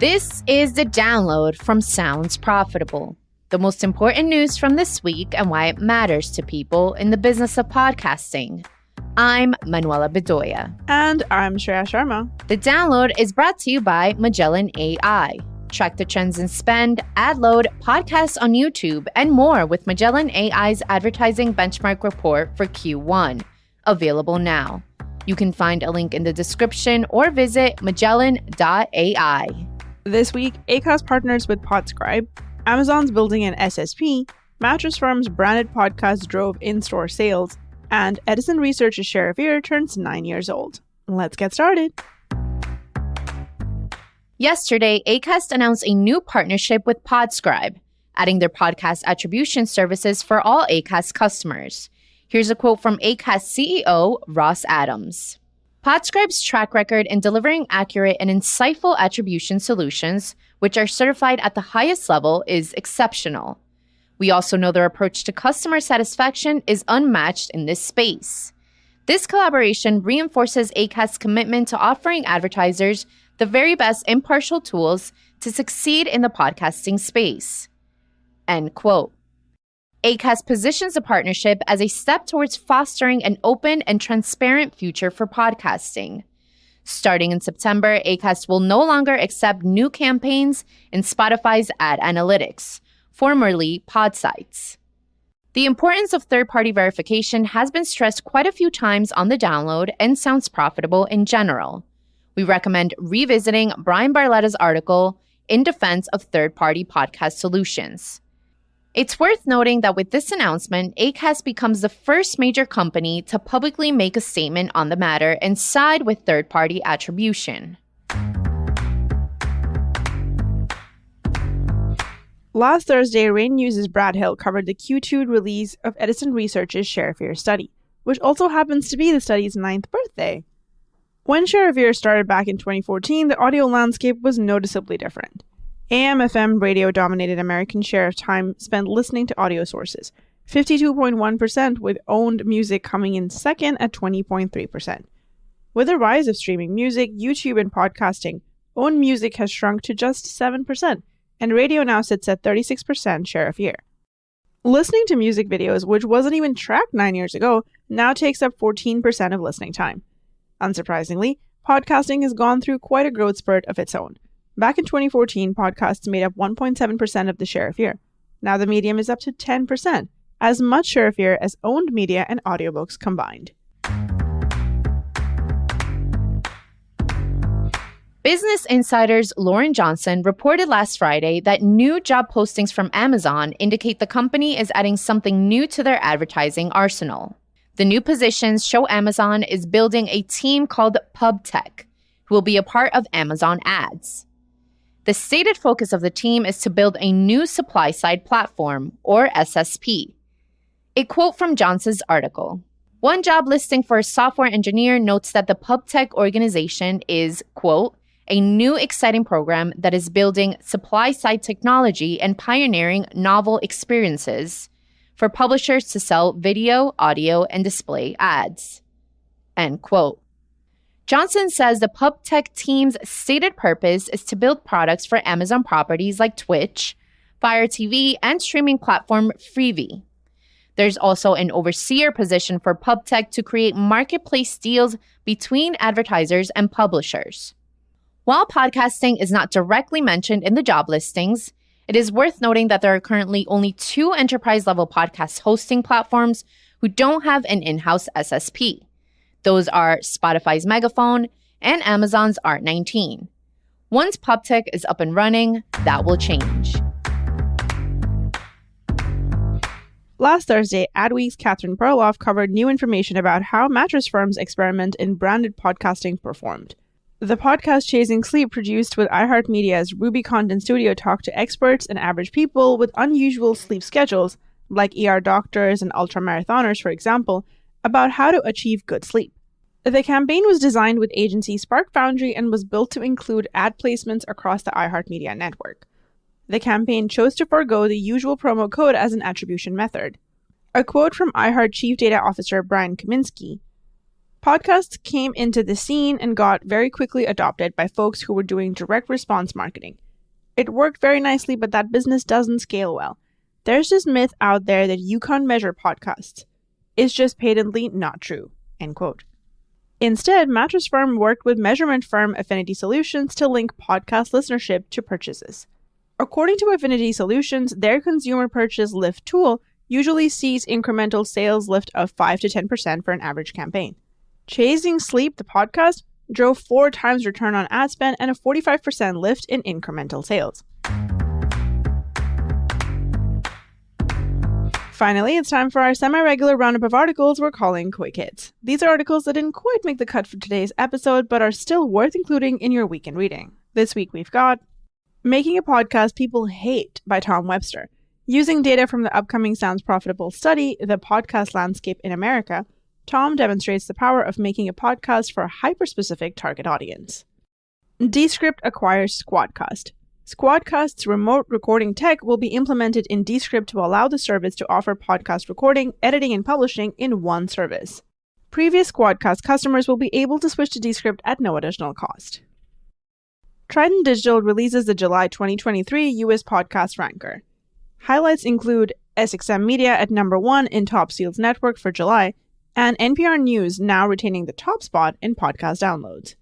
This is the download from Sounds Profitable, the most important news from this week and why it matters to people in the business of podcasting. I'm Manuela Bedoya. And I'm Shreya Sharma. The download is brought to you by Magellan AI. Track the trends in spend, ad load, podcasts on YouTube, and more with Magellan AI's advertising benchmark report for Q1. Available now. You can find a link in the description or visit magellan.ai. This week, Acast partners with Podscribe, Amazon's building an SSP, Mattress Firm's branded podcast drove in-store sales, and Edison Research's share of ear turns 9 years old. Let's get started. Yesterday, Acast announced a new partnership with Podscribe, adding their podcast attribution services for all Acast customers. Here's a quote from Acast CEO Ross Adams. Podscribe's track record in delivering accurate and insightful attribution solutions, which are certified at the highest level, is exceptional. We also know their approach to customer satisfaction is unmatched in this space. This collaboration reinforces Acast's commitment to offering advertisers the very best impartial tools to succeed in the podcasting space. End quote. Acast positions the partnership as a step towards fostering an open and transparent future for podcasting. Starting in September, Acast will no longer accept new campaigns in Spotify's ad analytics, formerly Podsights. The importance of third-party verification has been stressed quite a few times on the download and Sounds Profitable in general. We recommend revisiting Brian Barletta's article in defense of third-party podcast solutions. It's worth noting that with this announcement, Acast becomes the first major company to publicly make a statement on the matter and side with third-party attribution. Last Thursday, Rain News' Brad Hill covered the Q2 release of Edison Research's share of ear study, which also happens to be the study's 9th birthday. When share of ear started back in 2014, the audio landscape was noticeably different. AM/FM radio dominated American share of time spent listening to audio sources, 52.1%, with owned music coming in second at 20.3%. With the rise of streaming music, YouTube, and podcasting, owned music has shrunk to just 7%, and radio now sits at 36% share of ear. Listening to music videos, which wasn't even tracked 9 years ago, now takes up 14% of listening time. Unsurprisingly, podcasting has gone through quite a growth spurt of its own. Back in 2014, podcasts made up 1.7% of the share of ear. Now the medium is up to 10%, as much share of ear as owned media and audiobooks combined. Business Insider's Lauren Johnson reported last Friday that new job postings from Amazon indicate the company is adding something new to their advertising arsenal. The new positions show Amazon is building a team called PubTech, who will be a part of Amazon Ads. The stated focus of the team is to build a new supply-side platform, or SSP. A quote from Johnson's article. One job listing for a software engineer notes that the PubTech organization is, quote, a new exciting program that is building supply-side technology and pioneering novel experiences for publishers to sell video, audio, and display ads. End quote. Johnson says the PubTech team's stated purpose is to build products for Amazon properties like Twitch, Fire TV, and streaming platform Freevee. There's also an overseer position for PubTech to create marketplace deals between advertisers and publishers. While podcasting is not directly mentioned in the job listings, it is worth noting that there are currently only 2 enterprise-level podcast hosting platforms who don't have an in-house SSP. Those are Spotify's Megaphone and Amazon's Art19. Once PubTech is up and running, that will change. Last Thursday, Adweek's Catherine Perloff covered new information about how Mattress Firm's experiment in branded podcasting performed. The podcast Chasing Sleep, produced with iHeartMedia's Ruby Content Studio, talked to experts and average people with unusual sleep schedules, like ER doctors and ultramarathoners, for example, about how to achieve good sleep. The campaign was designed with agency Spark Foundry and was built to include ad placements across the iHeartMedia network. The campaign chose to forego the usual promo code as an attribution method. A quote from iHeart Chief Data Officer Brian Kaminsky, Podcasts came into the scene and got very quickly adopted by folks who were doing direct response marketing. It worked very nicely, but that business doesn't scale well. There's this myth out there that you can't measure podcasts. It's just patently not true." End quote. Instead, Mattress firm worked with measurement firm Affinity Solutions to link podcast listenership to purchases. According to Affinity Solutions, their consumer purchase lift tool usually sees incremental sales lift of 5 to 10% for an average campaign. Chasing Sleep, the podcast, drove 4 times return on ad spend and a 45% lift in incremental sales. Finally, it's time for our semi-regular roundup of articles we're calling Quick Hits. These are articles that didn't quite make the cut for today's episode, but are still worth including in your weekend reading. This week we've got Making a Podcast People Hate by Tom Webster. Using data from the upcoming Sounds Profitable study, The Podcast Landscape in America, Tom demonstrates the power of making a podcast for a hyper-specific target audience. Descript acquires Squadcast. Squadcast's remote recording tech will be implemented in Descript to allow the service to offer podcast recording, editing, and publishing in one service. Previous Squadcast customers will be able to switch to Descript at no additional cost. Trident Digital releases the July 2023 US Podcast Ranker. Highlights include SXM Media at number 1 in Top Seals Network for July, and NPR News now retaining the top spot in podcast downloads.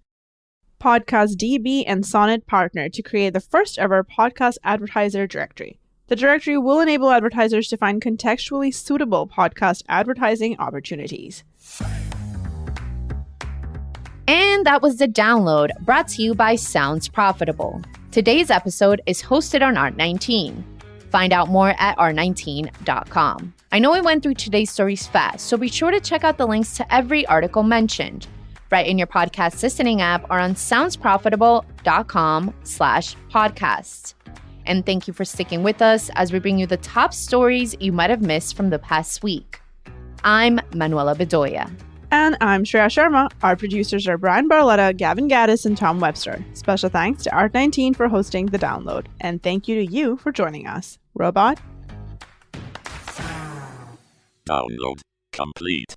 Podcast DB and Sonnet partner to create the first ever podcast advertiser directory. The directory will enable advertisers to find contextually suitable podcast advertising opportunities. And that was the download, brought to you by Sounds Profitable. Today's episode is hosted on Art19. Find out more at art19.com. I know I went through today's stories fast, so be sure to check out the links to every article mentioned right in your podcast listening app or on soundsprofitable.com/podcasts. And thank you for sticking with us as we bring you the top stories you might have missed from the past week. I'm Manuela Bedoya. And I'm Shreya Sharma. Our producers are Brian Barletta, Gavin Gaddis, and Tom Webster. Special thanks to Art19 for hosting the download. And thank you to you for joining us. Robot. Download complete.